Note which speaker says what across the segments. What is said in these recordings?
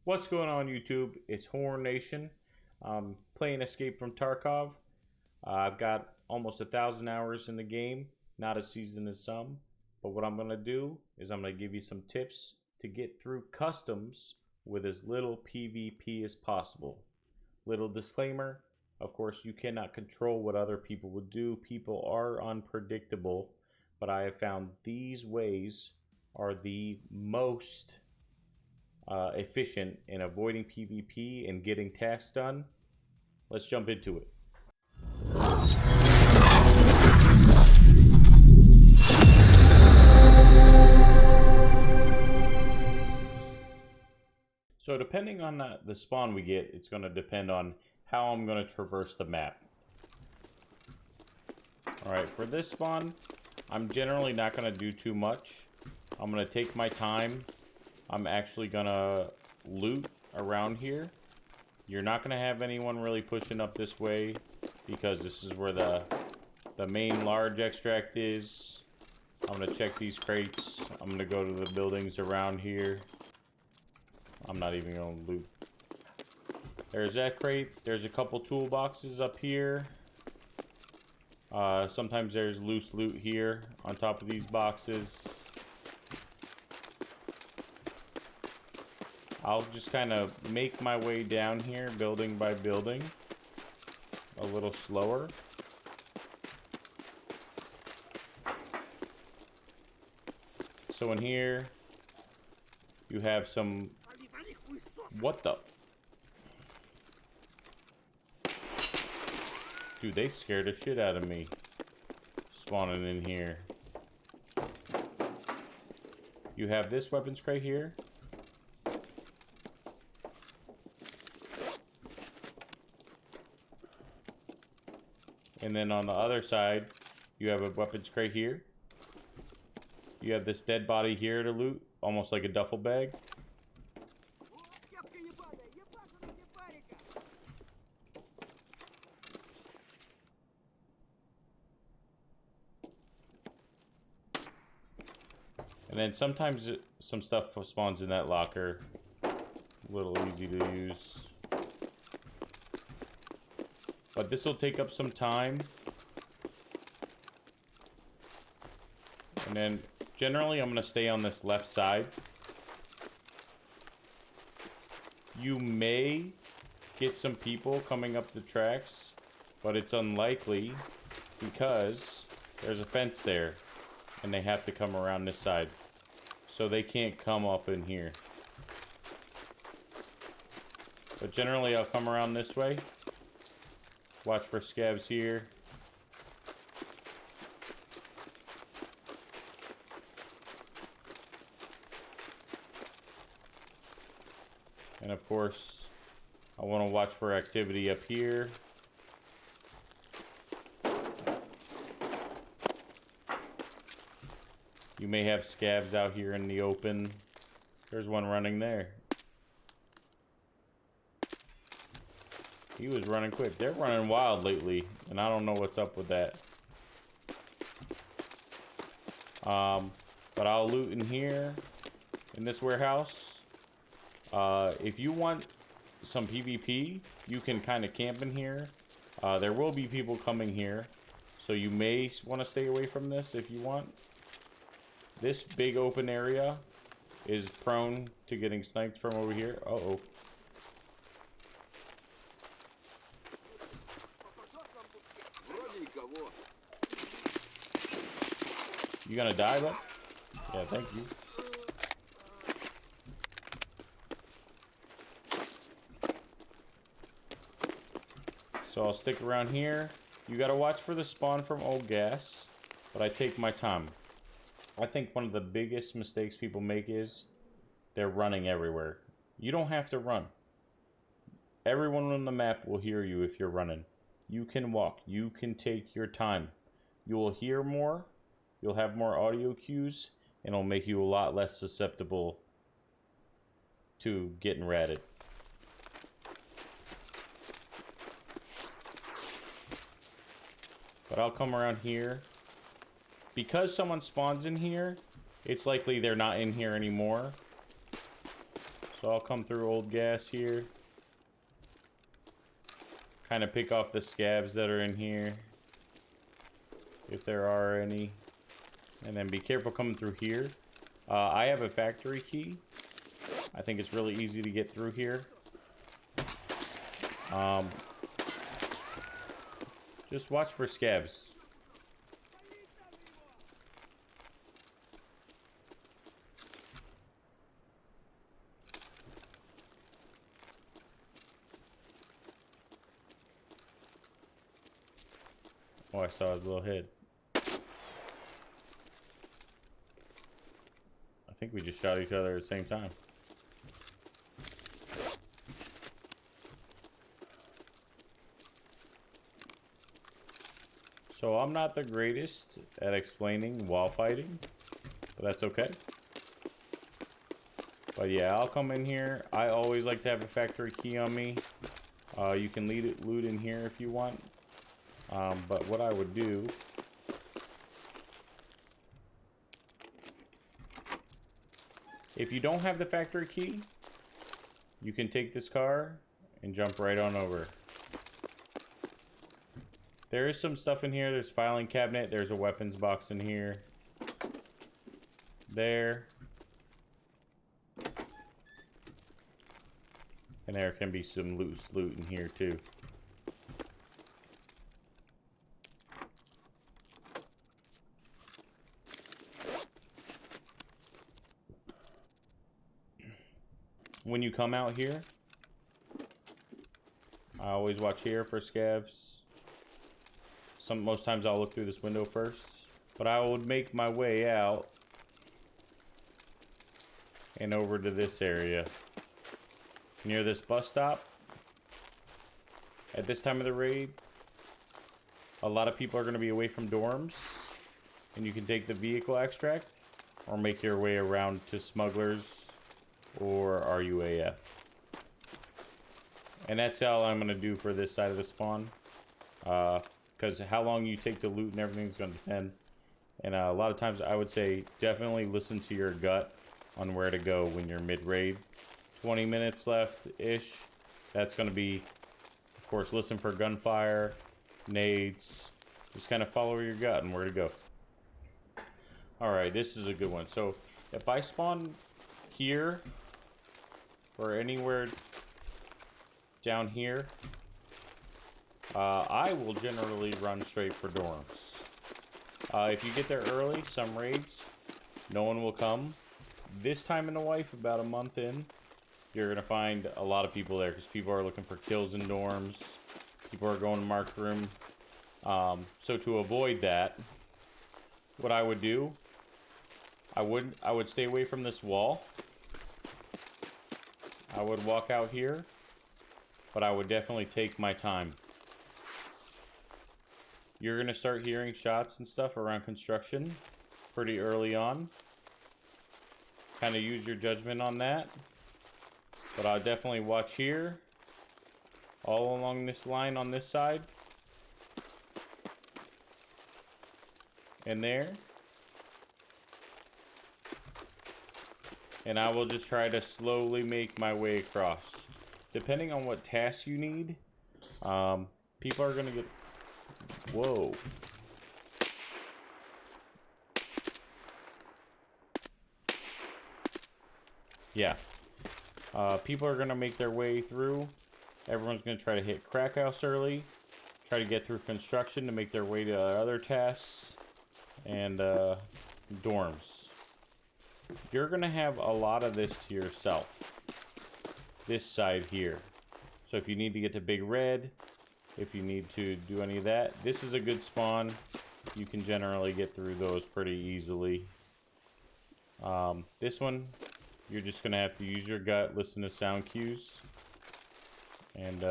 Speaker 1: What's going on, YouTube? It's Horror Nation. Playing Escape from Tarkov. I've got almost 1,000 hours in the game. Not as seasoned as some. But what I'm going to do is I'm going to give you some tips to get through customs with as little PvP as possible. Little disclaimer, of course, you cannot control what other people will do. People are unpredictable. But I have found these ways are the most efficient in avoiding PvP and getting tasks done. Let's jump into it. So depending on the spawn we get, it's going to depend on how I'm going to traverse the map. Alright, for this spawn, I'm generally not going to do too much. I'm going to take my time. I'm actually gonna loot around here. You're not gonna have anyone really pushing up this way because this is where the main large extract is. I'm gonna check these crates. I'm gonna go to the buildings around here. I'm not even gonna loot. There's that crate. There's a couple toolboxes up here. Sometimes there's loose loot here on top of these boxes. I'll just kind of make my way down here, building by building, a little slower. So in here, you have some... What the... Dude, they scared the shit out of me. Spawning in here. You have this weapons crate here. And then on the other side, you have a weapons crate here. You have this dead body here to loot, almost like a duffel bag. And then sometimes some stuff spawns in that locker. A little easy to use. But this will take up some time. And then generally I'm going to stay on this left side. You may get some people coming up the tracks, but it's unlikely because there's a fence there and they have to come around this side. So they can't come up in here. But generally I'll come around this way. Watch for scavs here. And of course, I want to watch for activity up here. You may have scavs out here in the open. There's one running there. He was running quick. They're running wild lately, and I don't know what's up with that. But I'll loot in here, in this warehouse. If you want some PvP, you can kind of camp in here. There will be people coming here, so you may want to stay away from this if you want. This big open area is prone to getting sniped from over here. Uh-oh. You gonna die, bud? Yeah, thank you. So I'll stick around here. You gotta watch for the spawn from old gas, but I take my time. I think one of the biggest mistakes people make is they're running everywhere. You don't have to run. Everyone on the map will hear you if you're running. You can walk. You can take your time. You will hear more. You'll have more audio cues, and it'll make you a lot less susceptible to getting ratted. But I'll come around here. Because someone spawns in here, it's likely they're not in here anymore. So So I'll come through old gas here. Kind of pick off the scabs that are in here, if there are any. And then be careful coming through here. I have a factory key. I think it's really easy to get through here. Just watch for scabs. Oh, I saw his little head. I think we just shot each other at the same time. So I'm not the greatest at explaining while fighting, but that's okay. But yeah, I'll come in here. I always like to have a factory key on me. You can loot in here if you want. But what I would do, if you don't have the factory key, you can take this car and jump right on over. There is some stuff in here. There's a filing cabinet. There's a weapons box in here. There. And there can be some loose loot in here too. When you come out here, I always watch here for scabs. Most times I'll look through this window first, but I would make my way out and over to this area near this bus stop. At this time of the raid, a lot of people are going to be away from dorms, and you can take the vehicle extract or make your way around to smugglers or RUAF. And that's all I'm going to do for this side of the spawn. Because how long you take to loot and everything is going to depend. And a lot of times I would say definitely listen to your gut on where to go when you're mid-raid. 20 minutes left-ish. That's going to be, of course, listen for gunfire, nades. Just kind of follow your gut and where to go. Alright, this is a good one. So if I spawn here or anywhere down here, I will generally run straight for dorms. If you get there early, some raids, no one will come. This time in the life, about a month in, you're going to find a lot of people there because people are looking for kills in dorms. People are going to mark room. So to avoid that, what I would do, I would stay away from this wall. I would walk out here, but I would definitely take my time. You're going to start hearing shots and stuff around construction pretty early on. Kind of use your judgment on that. But I'll definitely watch here. All along this line on this side. And there. And I will just try to slowly make my way across. Depending on what tasks you need, people are going to get... Whoa. Yeah. People are going to make their way through. Everyone's going to try to hit crack house early. Try to get through construction to make their way to other tasks. And dorms. You're going to have a lot of this to yourself. This side here. So if you need to get to Big Red, if you need to do any of that, this is a good spawn. You can generally get through those pretty easily. This one, you're just going to have to use your gut, listen to sound cues. And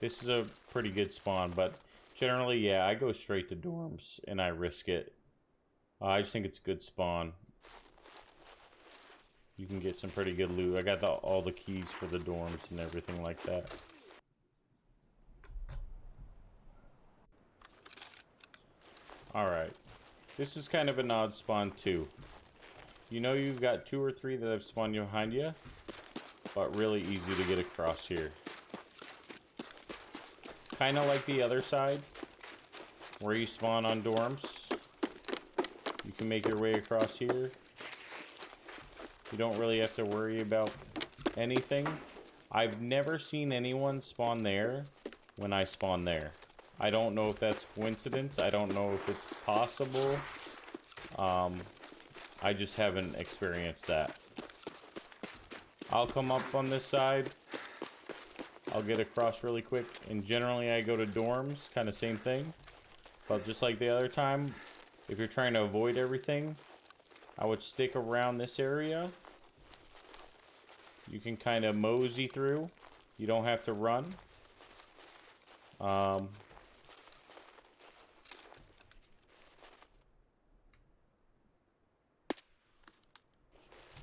Speaker 1: this is a pretty good spawn, but generally, yeah, I go straight to dorms and I risk it. I just think it's a good spawn. You can get some pretty good loot. I got all the keys for the dorms and everything like that. Alright. This is kind of an odd spawn too. You know you've got 2 or 3 that have spawned behind you, but really easy to get across here. Kind of like the other side, where you spawn on dorms. You can make your way across here. You don't really have to worry about anything. I've never seen anyone spawn there when I spawn there. I don't know if that's coincidence. I don't know if it's possible. I just haven't experienced that. I'll come up on this side. I'll get across really quick. And generally I go to dorms, kind of same thing. But just like the other time, if you're trying to avoid everything, I would stick around this area. You can kind of mosey through. You don't have to run.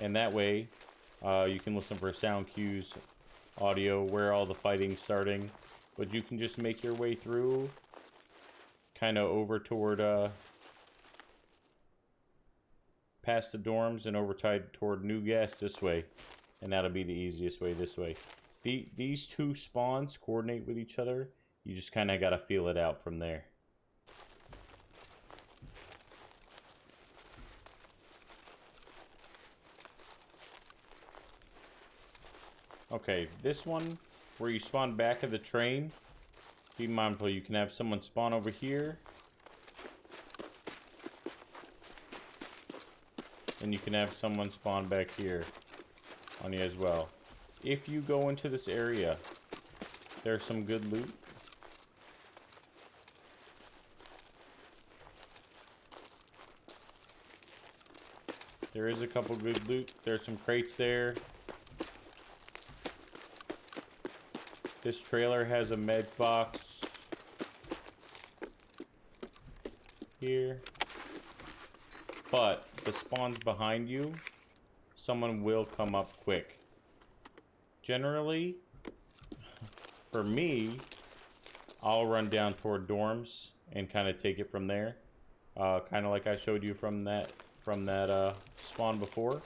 Speaker 1: And that way, you can listen for sound cues, audio, where all the fighting's starting. But you can just make your way through, kind of over toward, past the dorms and over toward New Gas this way. And that'll be the easiest way this way. These 2 spawns coordinate with each other. You just kind of got to feel it out from there. Okay, this one, where you spawn back of the train, be mindful, you can have someone spawn over here. And you can have someone spawn back here on you as well. If you go into this area, there's some good loot. There is a couple good loot. There's some crates there. This trailer has a med box here. But the spawns behind you, someone will come up quick. Generally, for me, I'll run down toward dorms and kind of take it from there. Kind of like I showed you from that spawn before.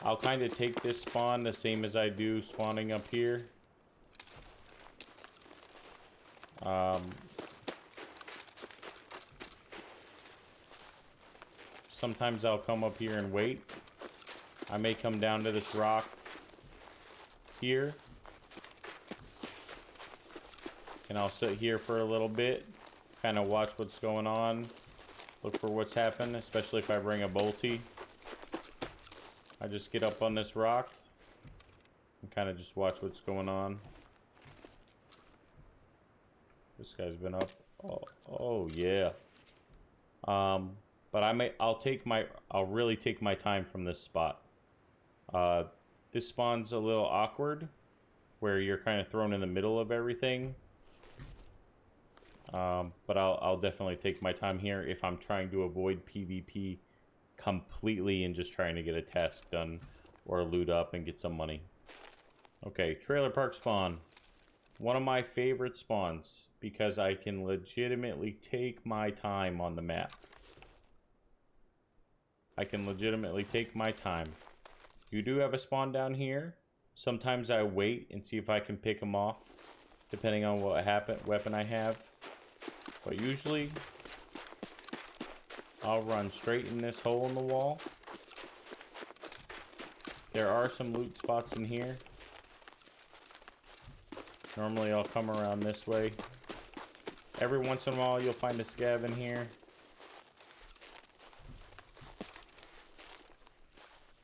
Speaker 1: I'll kind of take this spawn the same as I do spawning up here. Sometimes I'll come up here and wait. I may come down to this rock here. And I'll sit here for a little bit. Kind of watch what's going on. Look for what's happened, especially if I bring a bolty. I just get up on this rock and kind of just watch what's going on. This guy's been up. Oh yeah. But I'll really take my time from this spot. This spawn's a little awkward, where you're kind of thrown in the middle of everything. But I'll definitely take my time here if I'm trying to avoid PvP completely and just trying to get a task done or loot up and get some money. Okay, trailer park spawn. One of my favorite spawns because I can legitimately take my time on the map. I can legitimately take my time. You do have a spawn down here. Sometimes I wait and see if I can pick them off, depending on what weapon I have. But usually, I'll run straight in this hole in the wall. There are some loot spots in here. Normally, I'll come around this way. Every once in a while, you'll find a scav in here.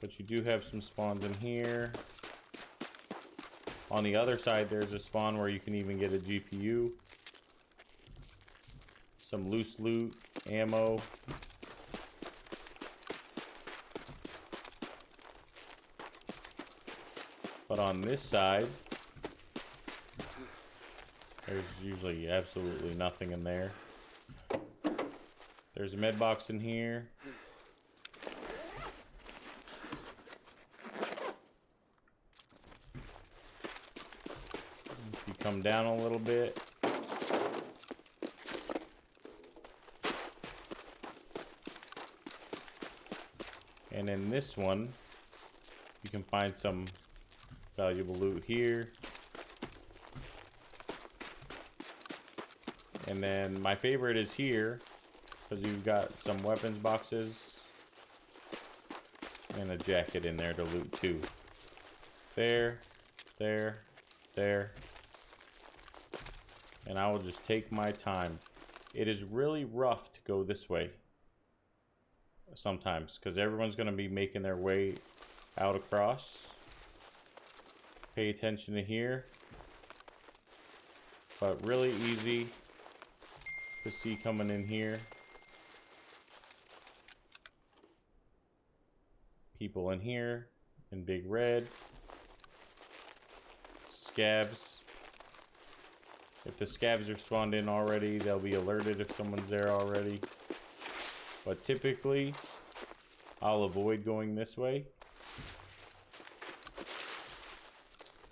Speaker 1: But you do have some spawns in here. On the other side, there's a spawn where you can even get a GPU. Some loose loot, ammo. But on this side, there's usually absolutely nothing in there. There's a med box in here. If you come down a little bit, And in this one, you can find some valuable loot here. And then my favorite is here, because you've got some weapons boxes and a jacket in there to loot too. There, there, there. And I will just take my time. It is really rough to go this way sometimes, because everyone's going to be making their way out across. Pay attention to here. But really easy to see coming in here. People in here in big red. Scabs. If the scabs are spawned in already, they'll be alerted if someone's there already. But typically, I'll avoid going this way.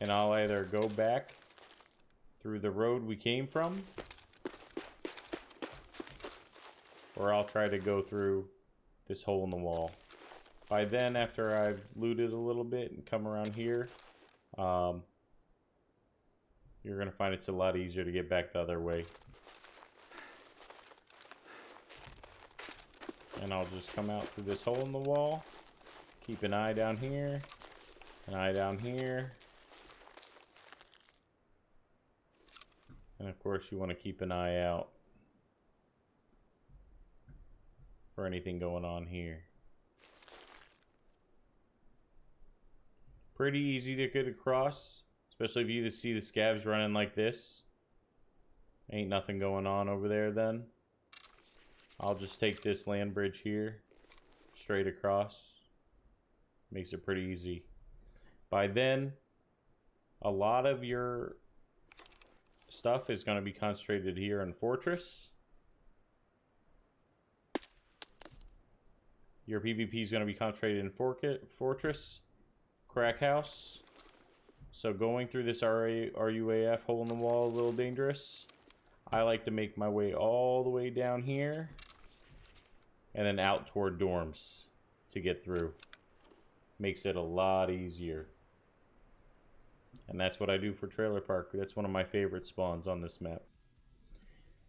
Speaker 1: And I'll either go back through the road we came from, or I'll try to go through this hole in the wall. By then, after I've looted a little bit and come around here, you're going to find it's a lot easier to get back the other way. And I'll just come out through this hole in the wall. Keep an eye down here. An eye down here. And of course you want to keep an eye out for anything going on here. Pretty easy to get across, especially if you just see the scabs running like this. Ain't nothing going on over there then. I'll just take this land bridge here, straight across. Makes it pretty easy. By then, a lot of your stuff is going to be concentrated here in Fortress. Your PvP is going to be concentrated in Fortress, Crack House. So going through this RUAF hole in the wall a little dangerous. I like to make my way all the way down here and then out toward dorms to get through. Makes it a lot easier. And that's what I do for Trailer Park. That's one of my favorite spawns on this map.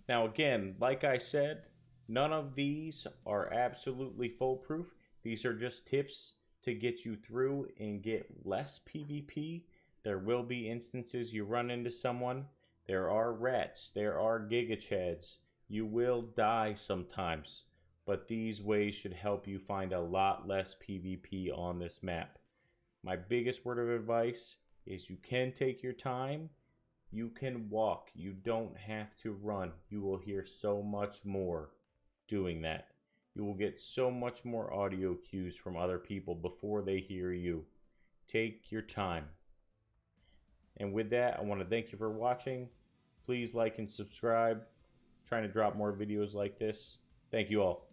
Speaker 1: Now again, like I said, none of these are absolutely foolproof. These are just tips to get you through and get less PvP. There will be instances you run into someone. There are rats. There are Giga Chads. You will die sometimes. But these ways should help you find a lot less PvP on this map. My biggest word of advice is you can take your time. You can walk. You don't have to run. You will hear so much more doing that. You will get so much more audio cues from other people before they hear you. Take your time. And with that, I want to thank you for watching. Please like and subscribe. I'm trying to drop more videos like this. Thank you all.